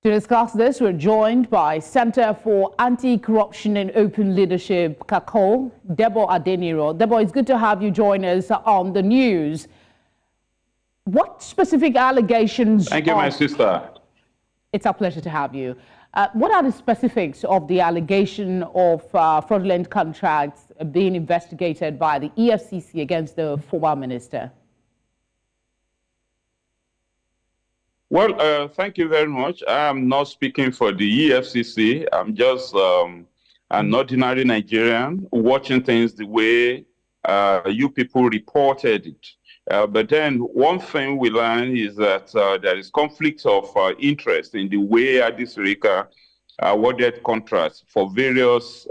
To discuss this, we're joined by Center for Anti-Corruption and Open Leadership, CACOL, Debo Adeniran. Debo, it's good to have you join us on the news. What specific allegations... Thank you, my sister. It's a pleasure to have you. What are the specifics of the allegation of fraudulent contracts being investigated by the EFCC against the former minister? Well, thank you very much. I'm not speaking for the EFCC. I'm just an ordinary Nigerian watching things the way you people reported it. But then one thing we learned is that there is conflict of interest in the way Hadi Sirika awarded contracts for various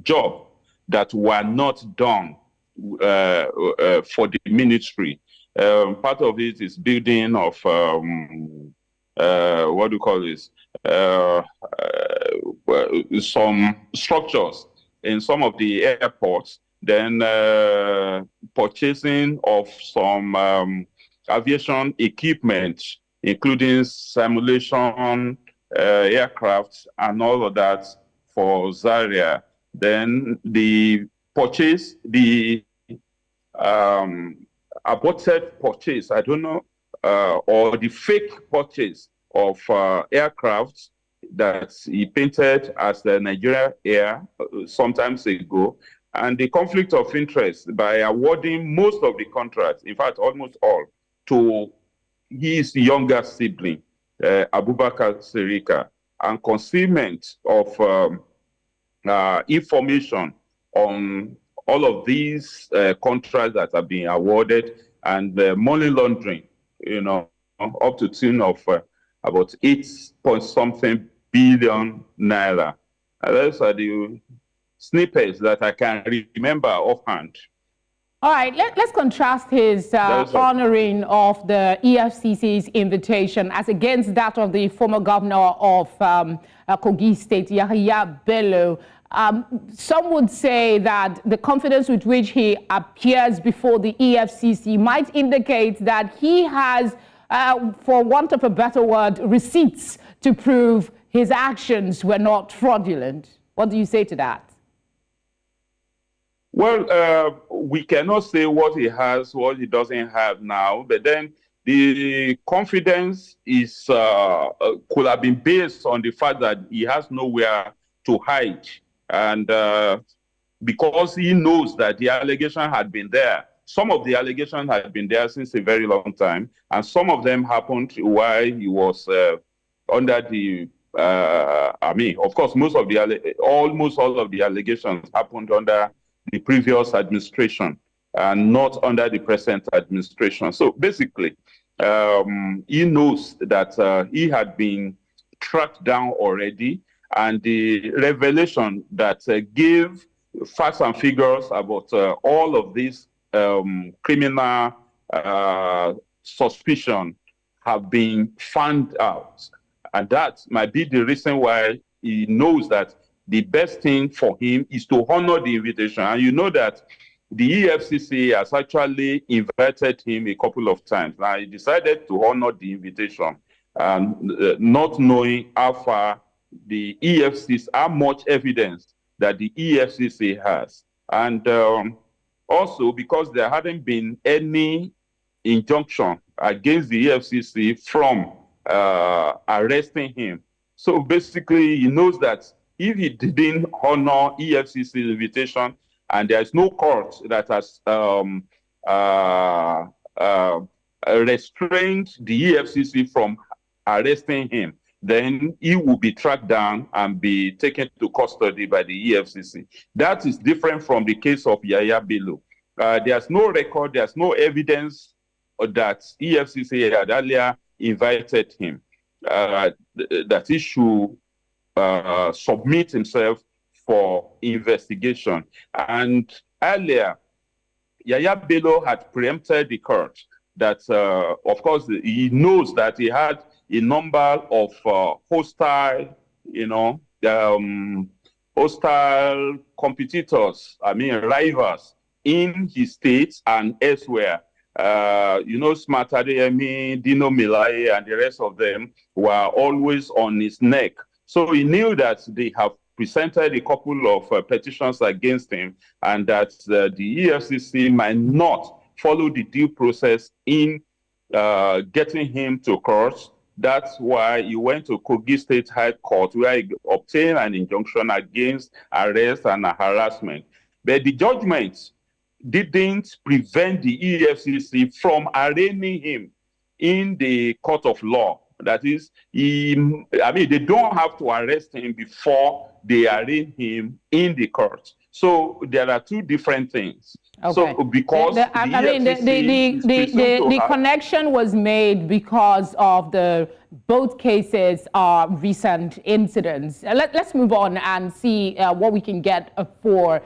jobs that were not done for the ministry. Part of it is building of what do you call this? Some structures in some of the airports. Then purchasing of some aviation equipment, including simulation aircraft and all of that for Zaria. Then the purchase, the aborted purchase, I don't know, or the fake purchase of aircraft that he painted as the Nigeria Air sometimes ago, and the conflict of interest by awarding most of the contracts, in fact, almost all, to his younger sibling, Abubakar Sirika, and concealment of information on all of these contracts that are being awarded, and money laundering, you know, up to tune of about 8-point-something billion naira. Those are the snippets that I can remember offhand. All right, let's contrast his honoring of the EFCC's invitation as against that of the former governor of Kogi State, Yahya Bello. Some would say that the confidence with which he appears before the EFCC might indicate that he has, for want of a better word, receipts to prove his actions were not fraudulent. What do you say to that? Well, we cannot say what he has, what he doesn't have now, but then the confidence is could have been based on the fact that he has nowhere to hide. And because he knows that the allegation had been there, some of the allegations had been there since a very long time, and some of them happened while he was under the, I mean, of course, almost all of the allegations happened under the previous administration and not under the present administration. So basically, he knows that he had been tracked down already, and the revelation that gave facts and figures about all of these criminal suspicion have been found out. And that might be the reason why he knows that the best thing for him is to honor the invitation. And you know that the EFCC has actually invited him a couple of times. Now, he decided to honor the invitation, not knowing how far the EFCC, how much evidence that the EFCC has. And also because there hadn't been any injunction against the EFCC from arresting him. So basically, he knows that if he didn't honor EFCC's invitation, and there's no court that has restrained the EFCC from arresting him, then he will be tracked down and be taken to custody by the EFCC. That is different from the case of Yahya Bello. There's no record, there's no evidence that EFCC had earlier invited him, that he should submit himself for investigation. And earlier, Yahya Bello had preempted the court that, of course, he knows that he had a number of hostile competitors, I mean rivals, in his state and elsewhere. Smart Adeyemi, Dino Milaye, and the rest of them were always on his neck. So he knew that they have presented a couple of petitions against him, and that the EFCC might not follow the due process in getting him to court. That's why he went to Kogi State High Court, where he obtained an injunction against arrest and harassment. But the judgment didn't prevent the EFCC from arraigning him in the court of law. That is, they don't have to arrest him before they arraign him in the court. So there are two different things. Okay. So because the connection was made because of both cases are recent incidents. Let's move on and see what we can get for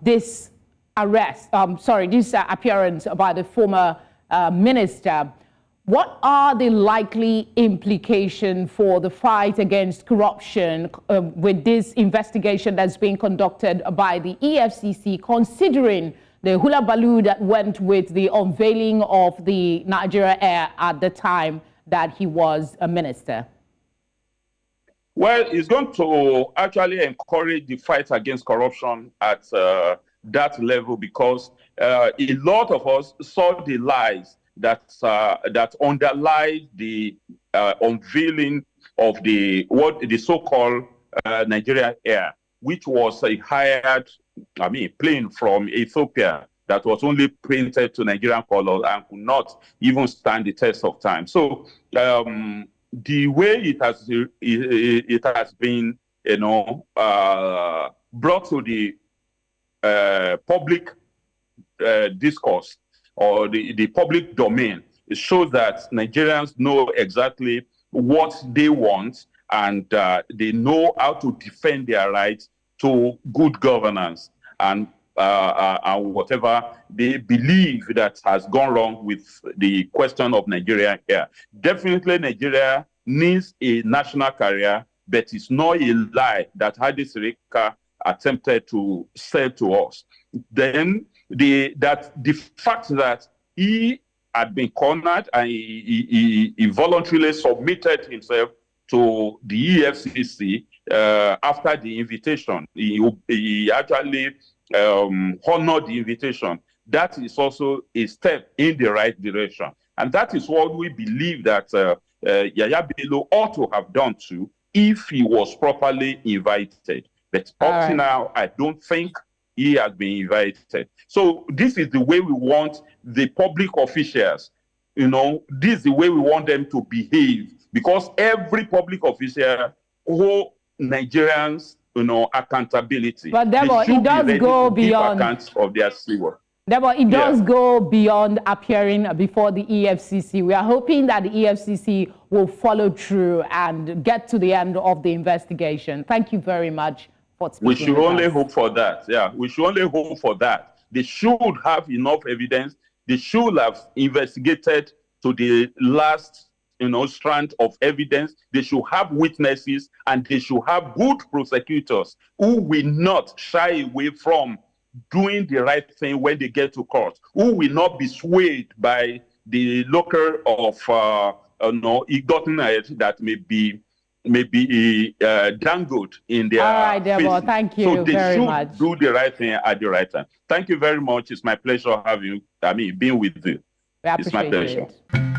this this appearance by the former minister. What are the likely implications for the fight against corruption with this investigation that's being conducted by the EFCC, considering the hula baloo that went with the unveiling of the Nigeria Air at the time that he was a minister? Well, it's going to actually encourage the fight against corruption at that level, because a lot of us saw the lies that underlie the unveiling of the so-called Nigeria Air, which was a hired plane from Ethiopia that was only painted to Nigerian colors and could not even stand the test of time. So the way it has been, brought to the public discourse or the public domain, it shows that Nigerians know exactly what they want, and they know how to defend their rights to good governance and whatever they believe that has gone wrong with the question of Nigeria Air. Definitely Nigeria needs a national carrier, but it's not a lie that Hadi Sirika attempted to sell to us. Then the fact that he had been cornered and he voluntarily submitted himself to the EFCC after the invitation. He actually honored the invitation. That is also a step in the right direction. And that is what we believe that Yaya Bello ought to have done too if he was properly invited. But up to now, I don't think he has been invited. So this is the way we want the public officials, this is the way we want them to behave, because every public official owes Nigerians, accountability. But Debo, it does go beyond accounts of their civil. Debo, it does go beyond appearing before the EFCC. We are hoping that the EFCC will follow through and get to the end of the investigation. Thank you very much. We should only hope for that. Yeah, we should only hope for that. They should have enough evidence. They should have investigated to the last, strand of evidence. They should have witnesses, and they should have good prosecutors who will not shy away from doing the right thing when they get to court, who will not be swayed by the local of igotten head that may be dangled in their All right, Debo, thank you very much. So they should do the right thing at the right time. Thank you very much. It's my pleasure being with you. We appreciate it's my pleasure. It.